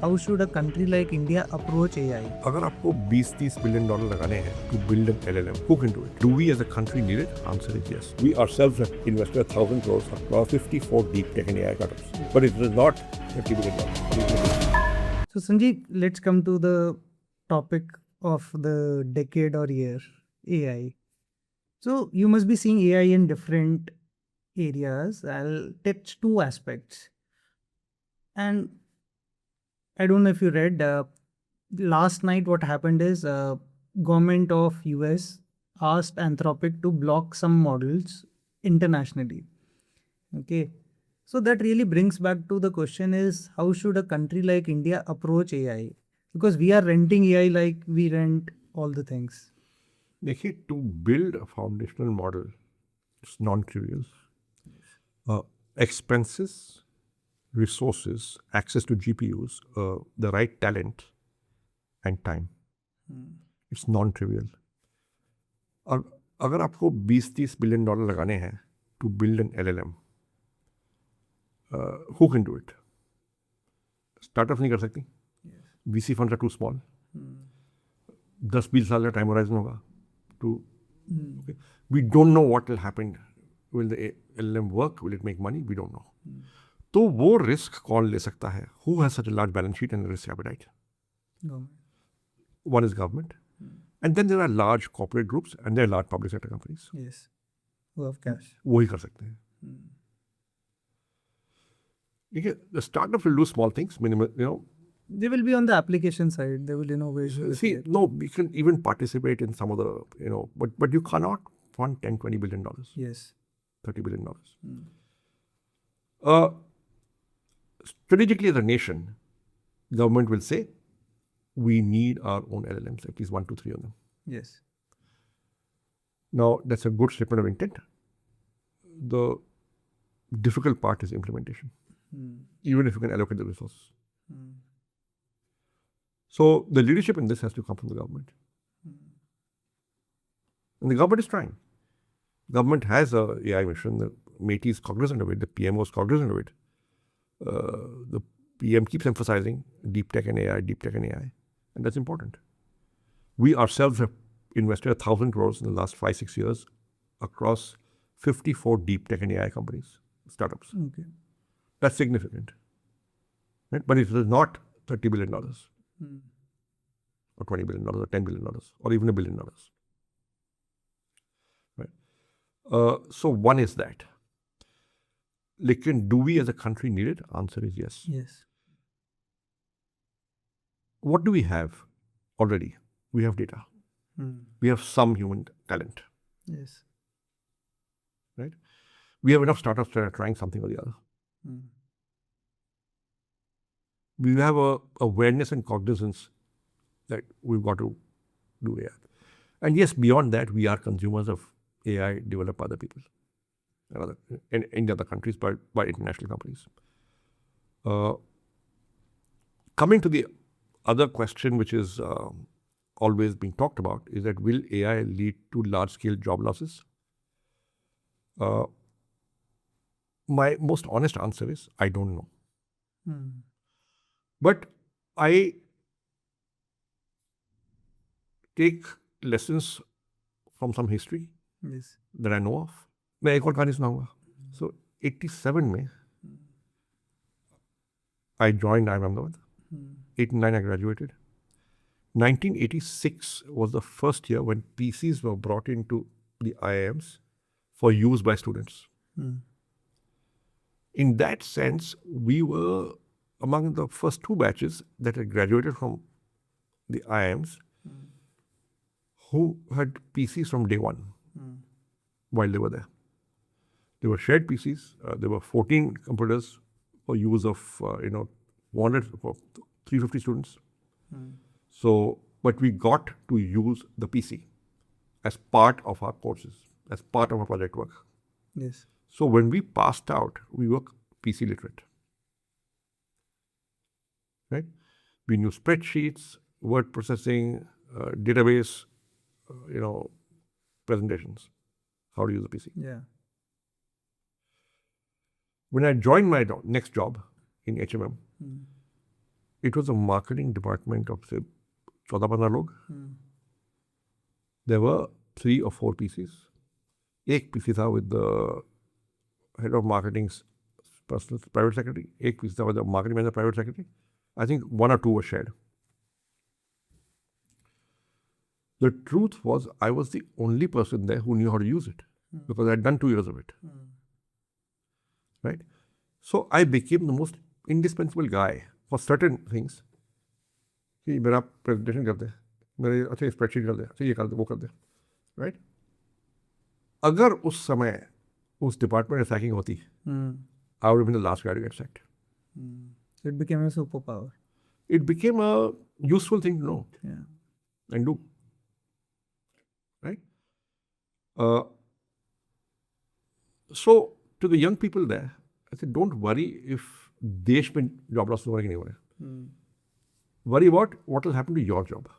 how should a country like India approach AI? अगर आपको 20-30 billion dollar लगाने हैं to build an LLM, who can do it? Do we as a country need it? Answer is yes. We ourselves have invested 1,000 crores across 54 deep tech and AI startups, but it is not $30 billion. So Sanjeev, let's come to the topic of the decade or year, AI. So you must be seeing AI in different areas. I'll touch two aspects. And I don't know if you read, last night what happened is government of US asked Anthropic to block some models internationally. Okay. So that really brings back to the question is how should a country like India approach AI? Because we are renting AI like we rent all the things. देखिए, to build a foundational model, it's non-trivial. Expenses, resources, access to GPUs, the right talent, and time. It's non-trivial. और अगर आपको 20-30 billion dollar लगाने हैं to build an LLM, who can do it? Startups नहीं कर सकती. VC funds are too small. 10-20 साल का टाइम होराइजन होगा. Okay. We don't know what will happen. Will the LLM work? Will it make money? We don't know. तो वो risk कौन ले सकता है? Who has such a large balance sheet and risk appetite? One is government. And then there are large corporate groups and there are large public sector companies. Yes. Who have cash. वही कर सकते हैं. देखिए, the startup will do small things, minimal, They will be on the application side. They will innovate. See, no, we can even participate in some of the, but you cannot fund $10-20 billion. Yes. $30 billion. Strategically as a nation, government will say, we need our own LLMs, at least 1, 2, 3 of them. Yes. Now, that's a good statement of intent. The difficult part is implementation, even if you can allocate the resources. So the leadership in this has to come from the government. And the government is trying. Government has a AI mission. The MeitY is cognizant of it. The PMO is cognizant of it. The PM keeps emphasizing deep tech and AI, deep tech and AI. And that's important. We ourselves have invested 1,000 crores in the last 5-6 years across 54 deep tech and AI companies, startups. Okay. That's significant. Right? But it is not $30 billion. Or $20 billion, or $10 billion, or even $1 billion. Right? So one is that. Do we as a country need it? Answer is yes. Yes. What do we have already? We have data. We have some human talent. Yes. Right? We have enough startups that are trying something or the other. We have a awareness and cognizance that we've got to do AI. And yes, beyond that, we are consumers of AI developed by other people in other countries by international companies. Coming to the other question, which is always being talked about, is that will AI lead to large-scale job losses? My most honest answer is, I don't know. But I take lessons from some history that I know of. मैं एक और कहानी सुनाऊंगा. So 87 में I joined IIM Ahmedabad. 89 I graduated. 1986 was the first year when PCs were brought into the IIMs for use by students. In that sense, we were among the first 2 batches that had graduated from the IIMs who had PCs from day one while they were there. They were shared PCs. There were 14 computers for use of, 350 students. So, but we got to use the PC as part of our courses, as part of our project work. Yes. So when we passed out, we were PC literate. Right? We knew spreadsheets, word processing, database, presentations, how to use a PC. Yeah. When I joined my next job in HMM, it was a marketing department of say 14-15 log. There were 3 or 4 PCs. एक PC था with the head of marketing's personal private secretary. एक PC था with the marketing manager private secretary. I think 1 or 2 were shared. The truth was, I was the only person there who knew how to use it because I had done 2 years of it. Right? So I became the most indispensable guy for certain things. कि मेरा presentation कर दे, मेरे अच्छे spreadsheet कर दे, अच्छा ये कर दे, वो कर दे. Right? अगर उस समय उस डिपार्टमेंट में सैकिंग होती, I would have been the last guy to get sacked. It became a superpower. It became a useful thing to know and do. Right? So to the young people there, I said, don't worry if देश में job loss हो रहा है कि नहीं हो रहा है. Worry about what will happen to your job.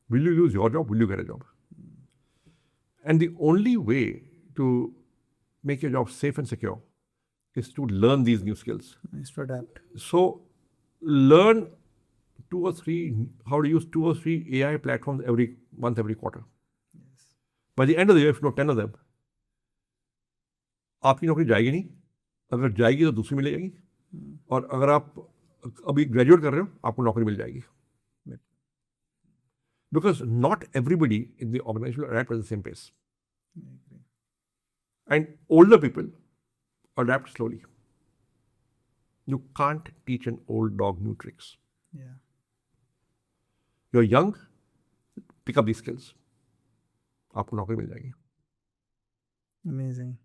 Will you lose your job? Will you get a job? And the only way to make your job safe and secure is to learn these new skills. Is to adapt. So learn 2 or 3, how to use 2 or 3 AI platforms every month, every quarter. Yes. By the end of the year, if you know 10 of them, आपकी नौकरी जाएगी नहीं. अगर जाएगी तो दूसरी मिल जाएगी. और अगर आप अभी ग्रेजुएट कर रहे हो, आपको नौकरी मिल जाएगी. Because not everybody in the organization will adapt at the same pace. And older people adapt slowly. You can't teach an old dog new tricks. Yeah. You're young, pick up these skills. आपको नौकरी मिल जाएगी. Amazing.